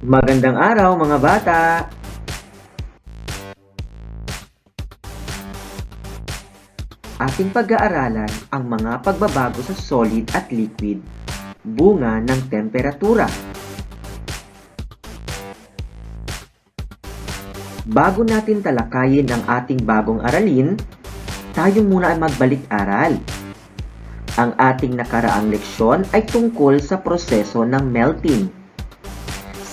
Magandang araw mga bata! Ating pag-aaralan ang mga pagbabago sa solid at liquid, bunga ng temperatura. Bago natin talakayin ang ating bagong aralin, tayo muna ay magbalik-aral. Ang ating nakaraang leksyon ay tungkol sa proseso ng melting.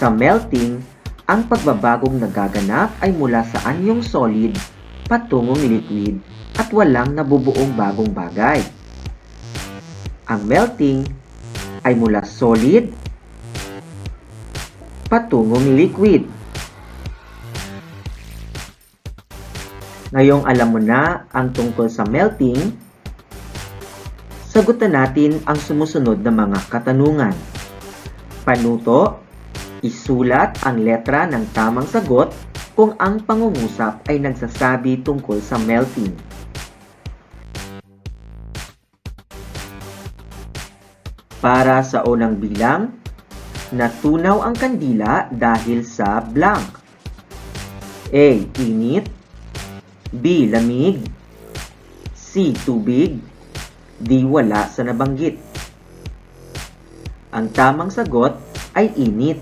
Sa melting, ang pagbabagong nagaganap ay mula sa anyong solid patungong liquid at walang nabubuong bagong bagay. Ang melting ay mula solid patungong liquid. Ngayong alam mo na ang tungkol sa melting, sagutan natin ang sumusunod na mga katanungan. Panuto, isulat ang letra ng tamang sagot kung ang pangungusap ay nagsasabi tungkol sa melting. Para sa unang bilang, natunaw ang kandila dahil sa blank. A. Init. B. Lamig. C. Tubig. D. Wala sa nabanggit. Ang tamang sagot ay init.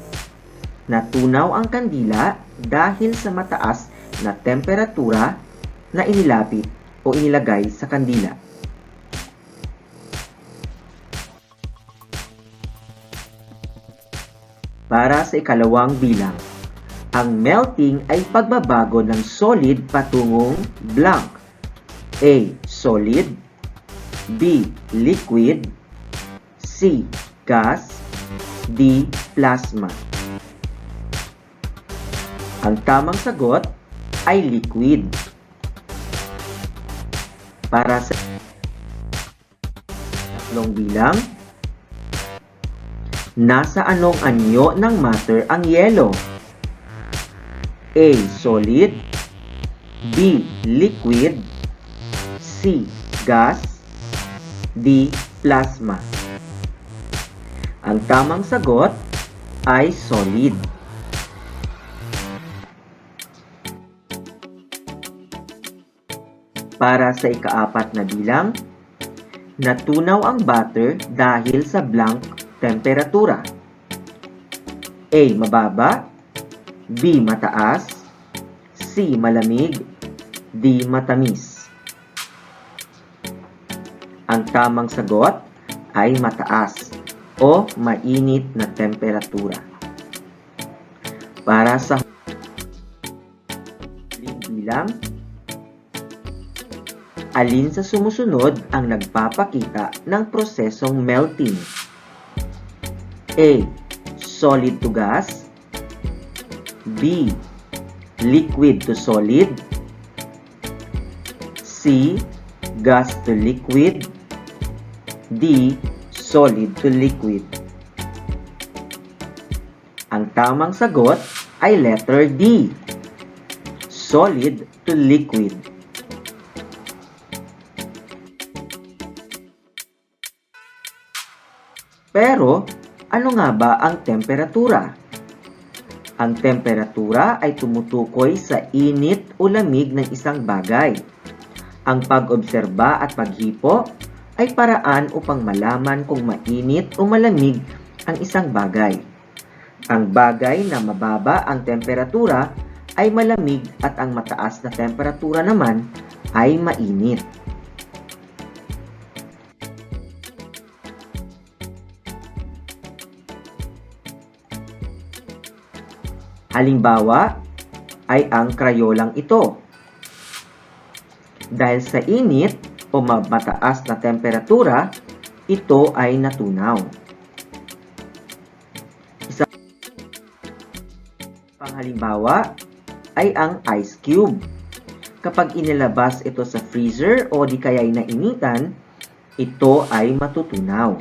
Natunaw ang kandila dahil sa mataas na temperatura na inilapit o inilagay sa kandila. Para sa ikalawang bilang, ang melting ay pagbabago ng solid patungong blank. A. Solid. B. Liquid. C. Gas. D. Plasma. Ang tamang sagot ay liquid. Para sa tatlong bilang, nasa anong anyo ng matter ang yelo? A. Solid. B. Liquid. C. Gas. D. Plasma. Ang tamang sagot ay solid. Para sa ikaapat na bilang, natunaw ang butter dahil sa blank temperatura. A. Mababa. B. Mataas. C. Malamig. D. Matamis. Ang tamang sagot ay mataas o mainit na temperatura. Para sa huling bilang, alin sa sumusunod ang nagpapakita ng prosesong melting? A. Solid to gas. B. Liquid to solid. C. Gas to liquid. D. Solid to liquid. Ang tamang sagot ay letter D. Solid to liquid. Pero, ano nga ba ang temperatura? Ang temperatura ay tumutukoy sa init o lamig ng isang bagay. Ang pag-obserba at paghipo ay paraan upang malaman kung mainit o malamig ang isang bagay. Ang bagay na mababa ang temperatura ay malamig at ang mataas na temperatura naman ay mainit. Halimbawa ay ang krayolang ito. Dahil sa init o mataas na temperatura, ito ay natunaw. Isang panghalimbawa ay ang ice cube. Kapag inilabas ito sa freezer o di kaya'y nainitan, ito ay matutunaw.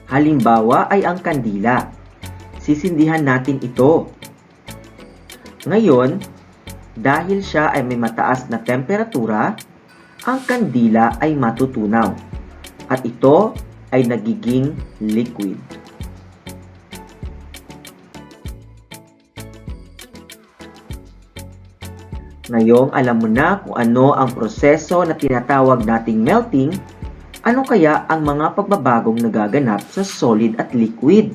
Halimbawa ay ang kandila. Sisindihan natin ito. Ngayon, dahil siya ay may mataas na temperatura, ang kandila ay matutunaw at ito ay nagiging liquid. Ngayong alam mo na kung ano ang proseso na tinatawag nating melting, ano kaya ang mga pagbabagong nagaganap sa solid at liquid?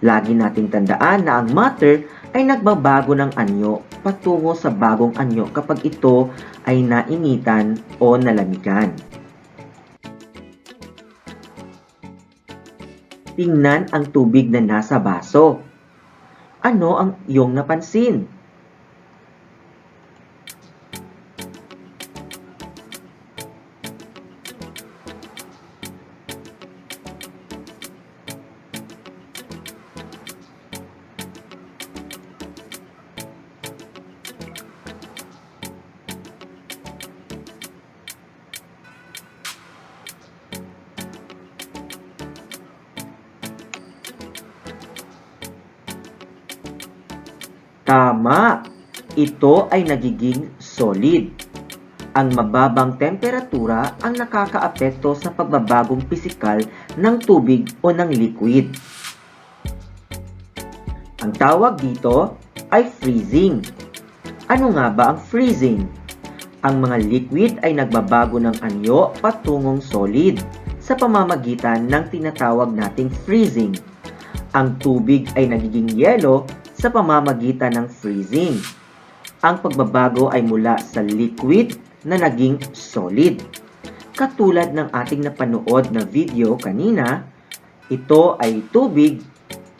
Lagi nating tandaan na ang matter ay nagbabago ng anyo patungo sa bagong anyo kapag ito ay nainitan o nalamigan. Tingnan ang tubig na nasa baso. Ano ang iyong napansin? Tama! Ito ay nagiging solid. Ang mababang temperatura ang nakakaapekto sa pagbabagong pisikal ng tubig o ng liquid. Ang tawag dito ay freezing. Ano nga ba ang freezing? Ang mga liquid ay nagbabago ng anyo patungong solid sa pamamagitan ng tinatawag nating freezing. Ang tubig ay nagiging yelo sa pamamagitan ng freezing. Ang pagbabago ay mula sa liquid na naging solid. Katulad ng ating napanood na video kanina, ito ay tubig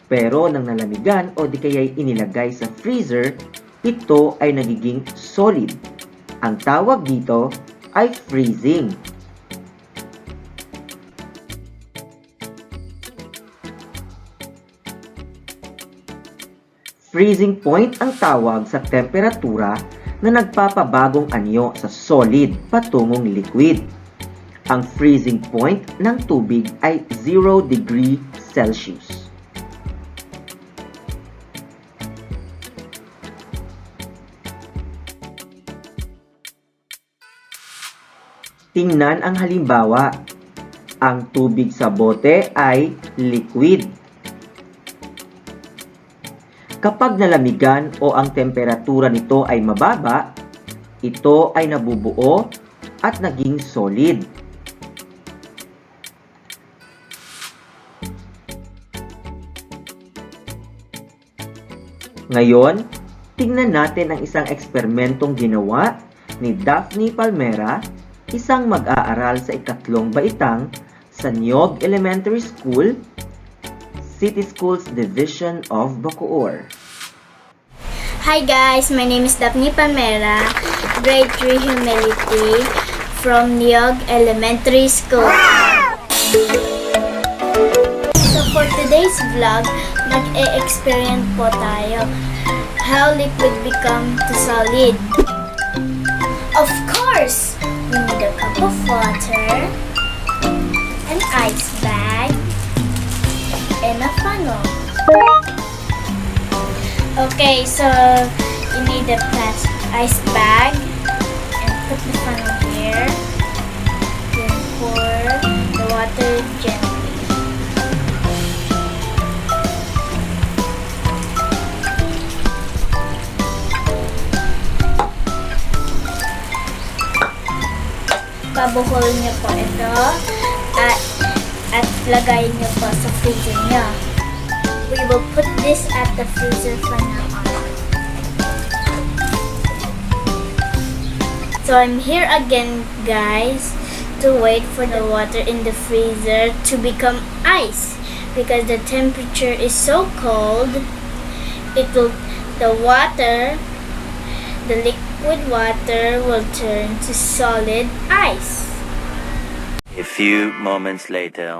pero nang nalamigan o di kaya'y inilagay sa freezer, ito ay nagiging solid. Ang tawag dito ay freezing. Freezing point ang tawag sa temperatura na nagpapabagong anyo sa solid patungong liquid. Ang freezing point ng tubig ay 0 degree Celsius. Tingnan ang halimbawa. Ang tubig sa bote ay liquid. Kapag nalamigan o ang temperatura nito ay mababa, ito ay nabubuo at naging solid. Ngayon, tingnan natin ang isang eksperimentong ginawa ni Daphne Palmera, isang mag-aaral sa ikatlong baitang sa Niog Elementary School, City Schools Division of Bacoor. Hi guys, my name is Daphne Palmera, grade 3 humility from Niog Elementary School. So for today's vlog, nag-e-experiment po tayo how liquid become to solid. Of course, we need a cup of water, an ice bag, and a funnel. Okay, so you need a plastic ice bag and put the funnel here. Then pour the water gently. Babuhol niyo po ito at lagay niyo po sa freezer niyo. We will put this at the freezer for now on. So I'm here again, guys, to wait for the water in the freezer to become ice because the temperature is so cold. The liquid water will turn to solid ice. A few moments later.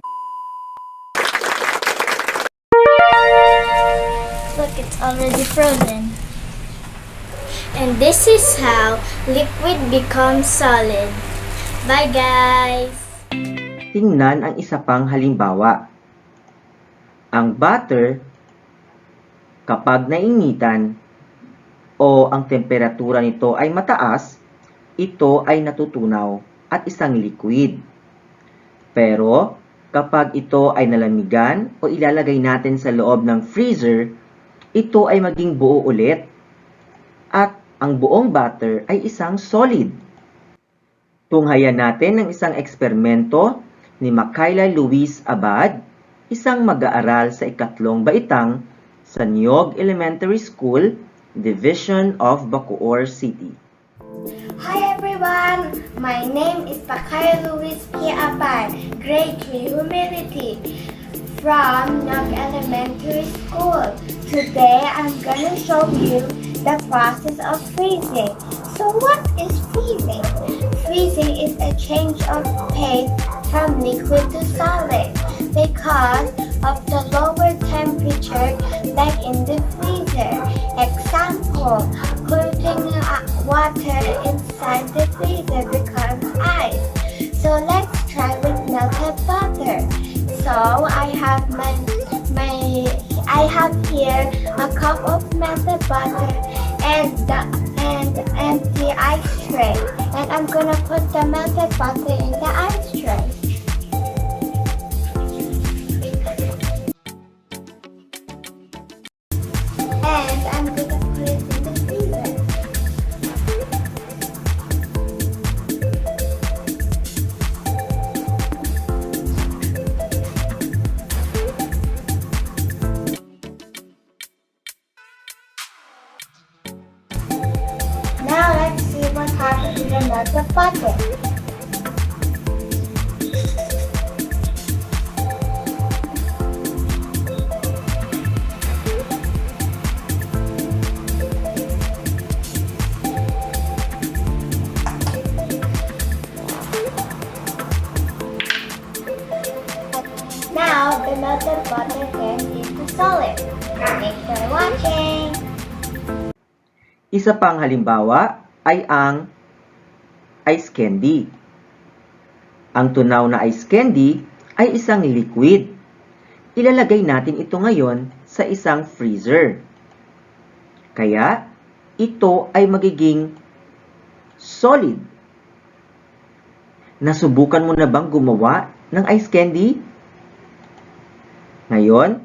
Look, it's already frozen. And this is how liquid becomes solid. Bye guys! Tingnan ang isa pang halimbawa. Ang butter, kapag nainitan o ang temperatura nito ay mataas, ito ay natutunaw at isang liquid. Pero kapag ito ay nalamigan o ilalagay natin sa loob ng freezer, ito ay maging buo ulit at ang buong batter ay isang solid. Tunghayan natin ang isang eksperimento ni Makayla Luis Abad, isang mag-aaral sa ikatlong baitang sa Niog Elementary School, Division of Bacoor City. Hi everyone, my name is Bakay Luis P. Abad, grade 3 humidity from Nog Elementary School. Today I'm gonna show you the process of freezing. So what is freezing? Freezing is a change of paste from liquid to solid because of the lower temperature like in the freezer. Example, putting water inside the freezer becomes ice. So let's try with melted butter. So I have here a cup of melted butter and empty ice tray. And I'm gonna put the melted butter in the ice tray. And I'm gonna put it in the freezer. Now let's see what happens to the melted butter. Now the melted butter turned into solid. Thanks for watching. Isa pang halimbawa ay ang ice candy. Ang tunaw na ice candy ay isang liquid. Ilalagay natin ito ngayon sa isang freezer. Kaya, ito ay magiging solid. Nasubukan mo na bang gumawa ng ice candy? Ngayon,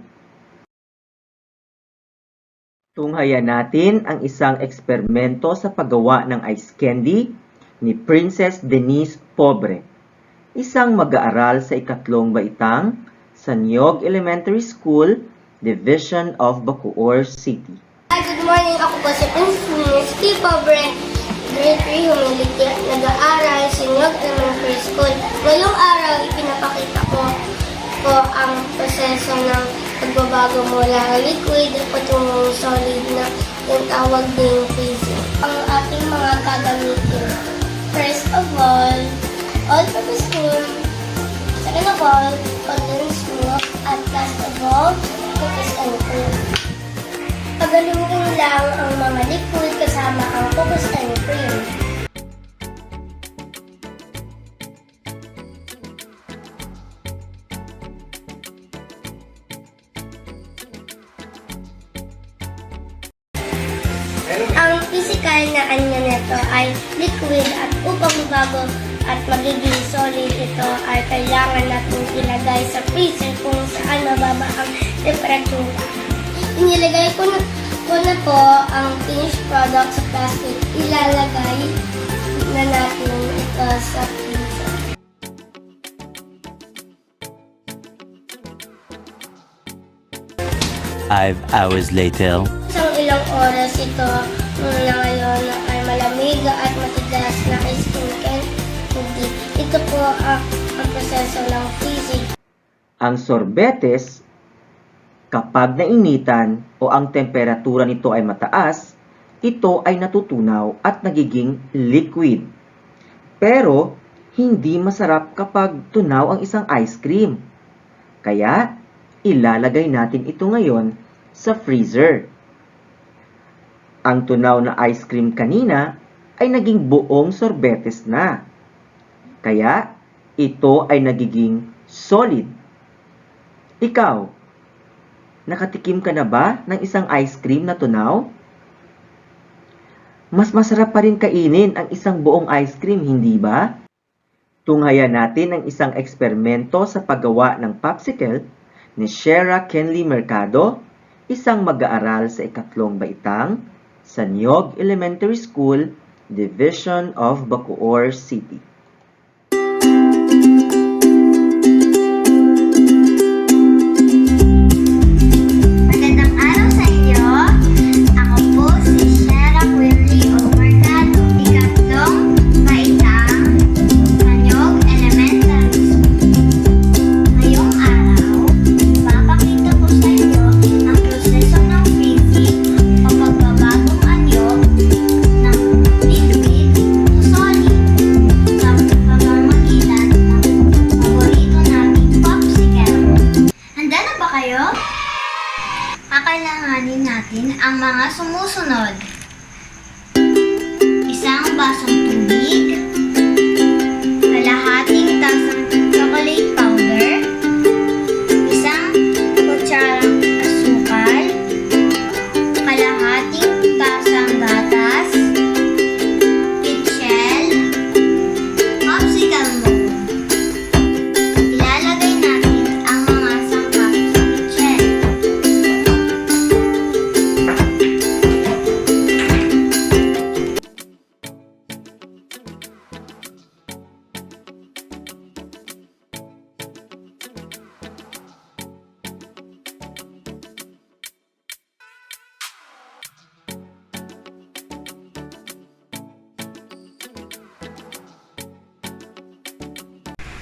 tunghayan natin ang isang eksperimento sa paggawa ng ice candy ni Princess Denise Pobre, isang mag-aaral sa ikatlong baitang sa Niog Elementary School, Division of Bacoor City. Hi, good morning. Ako po si Princess Denise P. Pobre, grade 3 humility at nag-aaral sa Niog Elementary School. Ngayong araw, ipinapakita ko ang proseso ng pagbabago mula liquid patungong solid na yung tawag din freezing. Ang ating mga gagamitin. First of all-purpose cream. Second of all, condensed milk. At last of all, cookies and cream. Pagaluin lang ang mga liquid kasama ang cookies and cream. Ang physical na kanya nito ay liquid at upang mabago at magiging solid ito ay kailangan natin ilagay sa freezer kung saan mababa ang temperatura. Inilagay ko na po ang finished product sa plastic. Ilalagay na natin ito sa freezer. Five hours later. Isang ilang oras ito na ngayon ay malamig at matigas na ice cream candy. Ito po ang proseso ng freezing. Ang sorbetes, kapag nainitan o ang temperatura nito ay mataas, ito ay natutunaw at nagiging liquid. Pero, hindi masarap kapag tunaw ang isang ice cream. Kaya, ilalagay natin ito ngayon sa freezer. Ang tunaw na ice cream kanina ay naging buong sorbetes na. Kaya, ito ay nagiging solid. Ikaw, nakatikim ka na ba ng isang ice cream na tunaw? Mas masarap pa rin kainin ang isang buong ice cream, hindi ba? Tunghayan natin ang isang eksperimento sa paggawa ng popsicle ni Shera Kenley Mercado, isang mag-aaral sa ikatlong baitang sa Niog Elementary School, Division of Bacoor City. Magandang araw sa inyo. Ako po si Shera Kenley Mercado, ikatlong baitang Tanyog Elementary School. Ngayong araw, papakita ko sa inyo ang proseso ng freezing o pagbabagong anyo ng liquid to solid sa pamamagitan ng paborito nating popsicle. Handa na ba kayo? Kakailanganin natin ang mga sumusunod. Isang basong tubig, kalahating tasang chocolate powder, isang kutsarang asukal, kalahating tasang gatas, pitchel, popsicle mold. Ilalagay natin ang mga sangkap sa pitchel.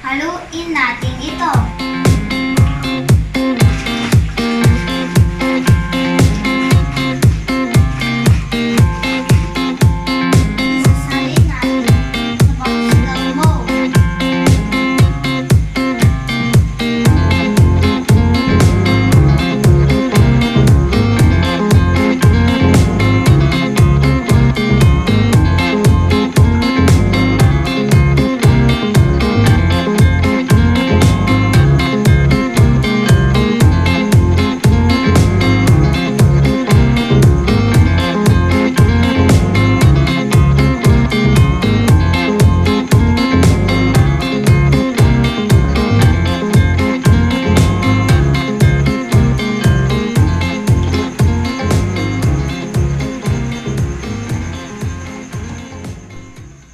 Haluin natin ito. Isasalin natin sa popsicle mold.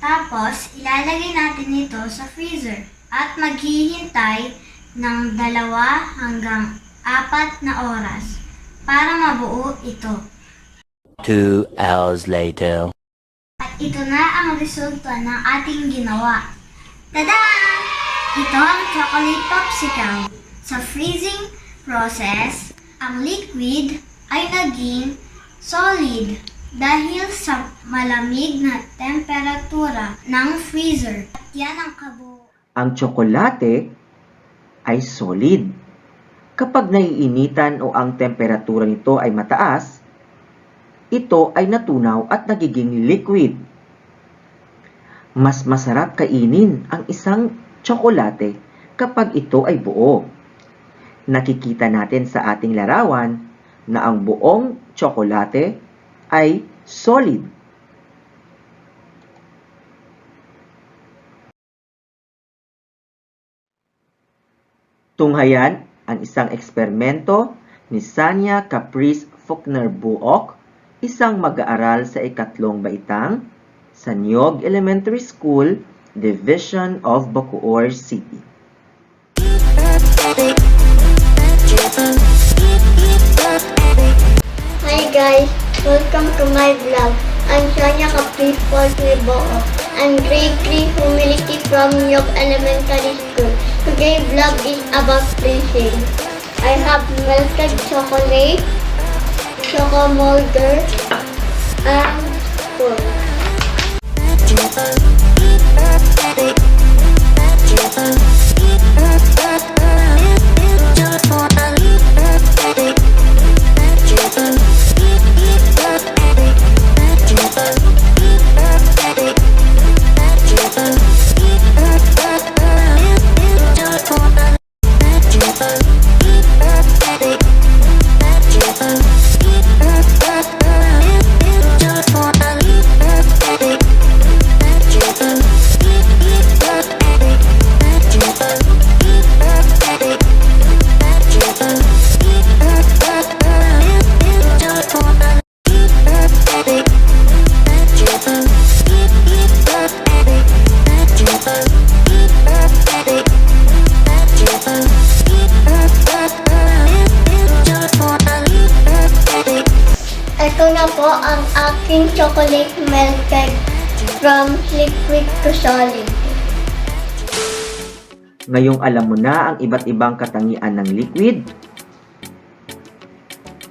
Tapos, ilalagay natin ito sa freezer at maghihintay ng 2 hanggang 4 na oras para mabuo ito. 2 hours later. At ito na ang resulta ng ating ginawa. Tada! Ito ang chocolate popsicle. Sa freezing process, ang liquid ay naging solid dahil sa malamig na temperatura ng freezer. Yan ang kabuuan. Ang tsokolate ay solid. Kapag naiinitan o ang temperatura nito ay mataas, ito ay natunaw at nagiging liquid. Mas masarap kainin ang isang tsokolate kapag ito ay buo. Nakikita natin sa ating larawan na ang buong tsokolate ay solid. Tunghayan ang isang eksperimento ni Sanya Caprice Faulkner Buok, isang mag-aaral sa ikatlong baitang sa Niog Elementary School, Division of Bacoor City. Hi guys, welcome to my vlog. I'm Sanya Caprice Faulkner Buok. I'm grade 3 humility from Niog Elementary School. Today's vlog is about freezing. I have melted chocolate, choco molder, and spoon. making chocolate melted from liquid to solid. Ngayong alam mo na ang iba't ibang katangian ng liquid,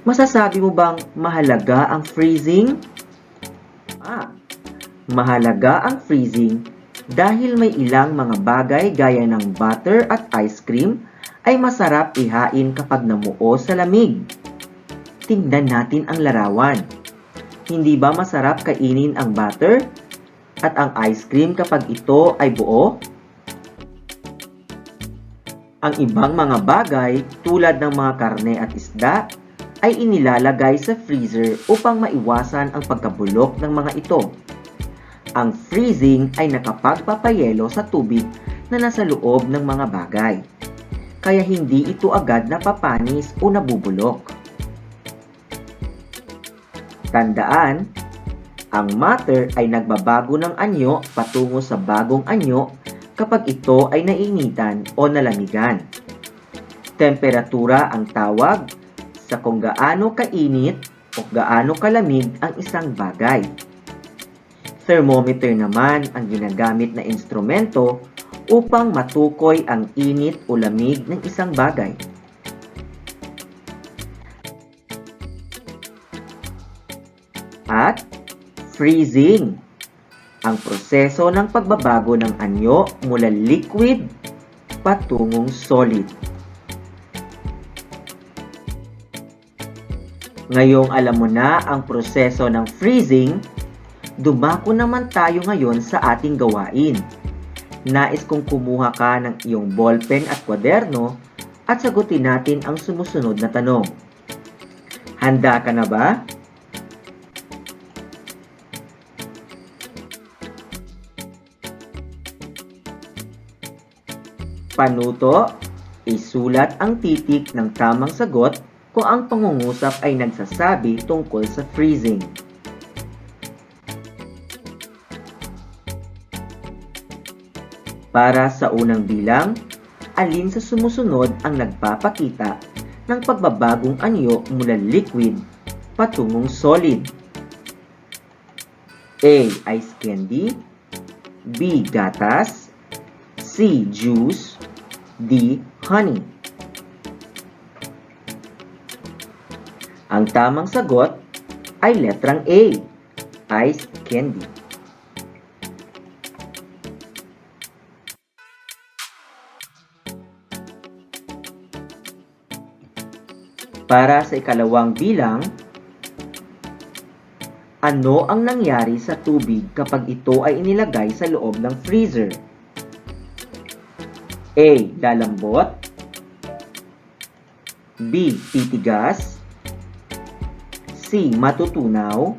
masasabi mo bang mahalaga ang freezing? Mahalaga ang freezing dahil may ilang mga bagay gaya ng butter at ice cream ay masarap ihain kapag namuo sa lamig. Tingnan natin ang larawan. Hindi ba masarap kainin ang butter at ang ice cream kapag ito ay buo? Ang ibang mga bagay tulad ng mga karne at isda ay inilalagay sa freezer upang maiwasan ang pagkabulok ng mga ito. Ang freezing ay nakapagpapayelo sa tubig na nasa loob ng mga bagay, kaya hindi ito agad napapanis o nabubulok. Tandaan, ang matter ay nagbabago ng anyo patungo sa bagong anyo kapag ito ay nainitan o nalamigan. Temperatura ang tawag sa kung gaano kainit o gaano kalamig ang isang bagay. Thermometer naman ang ginagamit na instrumento upang matukoy ang init o lamig ng isang bagay. At freezing, ang proseso ng pagbabago ng anyo mula liquid patungong solid. Ngayong alam mo na ang proseso ng freezing, dumako naman tayo ngayon sa ating gawain. Nais kong kumuha ka ng iyong ballpen at kwaderno at sagutin natin ang sumusunod na tanong. Handa ka na ba? Panuto, isulat ang titik ng tamang sagot kung ang pangungusap ay nagsasabi tungkol sa freezing. Para sa unang bilang, alin sa sumusunod ang nagpapakita ng pagbabagong anyo mula liquid patungong solid? A. Ice candy, B. Gatas, C. Juice, D. Honey. Ang tamang sagot ay letrang A. Ice candy. Para sa ikalawang bilang, ano ang nangyari sa tubig kapag ito ay inilagay sa loob ng freezer? A. Lalambot, B. Titigas, C. Matutunaw,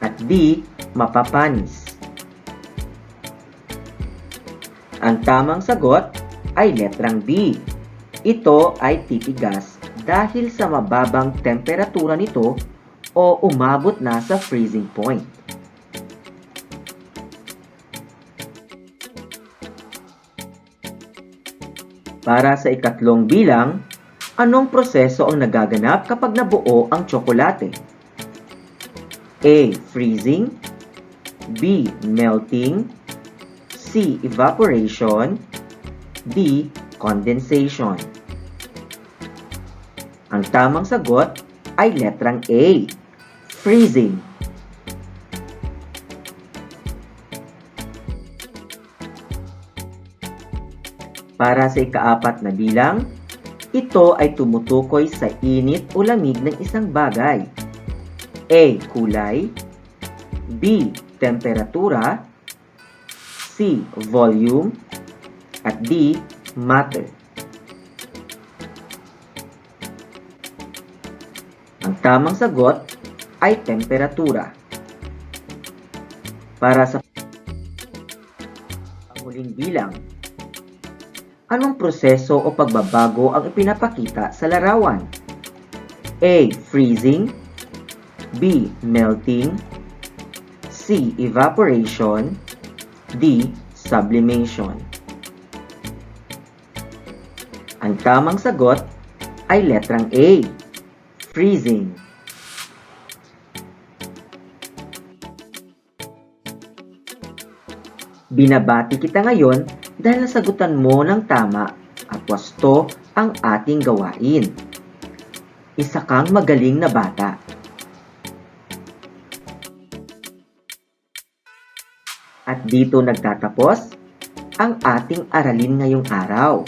at D. Mapapanis. Ang tamang sagot ay letrang B. Ito ay titigas dahil sa mababang temperatura nito o umabot na sa freezing point. Para sa ikatlong bilang, anong proseso ang nagaganap kapag nabuo ang tsokolate? A. Freezing, B. Melting, C. Evaporation, D. Condensation. Ang tamang sagot ay letrang A. Freezing. Para sa ikaapat na bilang, ito ay tumutukoy sa init o lamig ng isang bagay. A. Kulay, B. Temperatura, C. Volume, at D. Matter. Ang tamang sagot ay temperatura. Para sa panghuling bilang, anong proseso o pagbabago ang ipinapakita sa larawan? A. Freezing, B. Melting, C. Evaporation, D. Sublimation. Ang tamang sagot ay letrang A. Freezing. Binabati kita ngayon dahil nasagutan mo ng tama at wasto ang ating gawain. Isa kang magaling na bata. At dito nagtatapos ang ating aralin ngayong araw.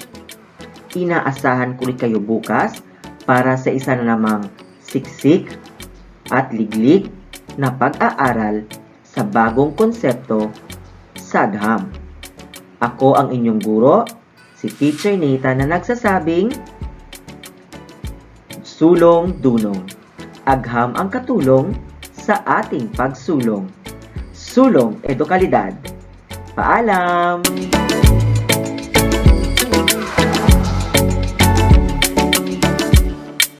Inaasahan ko ulit kayo bukas para sa isa na namang siksik at liglig na pag-aaral sa bagong konsepto, Sagham. Ako ang inyong guro, si Teacher Nathan na nagsasabing, sulong dunong, agham ang katulong sa ating pagsulong. Sulong edukalidad. Paalam!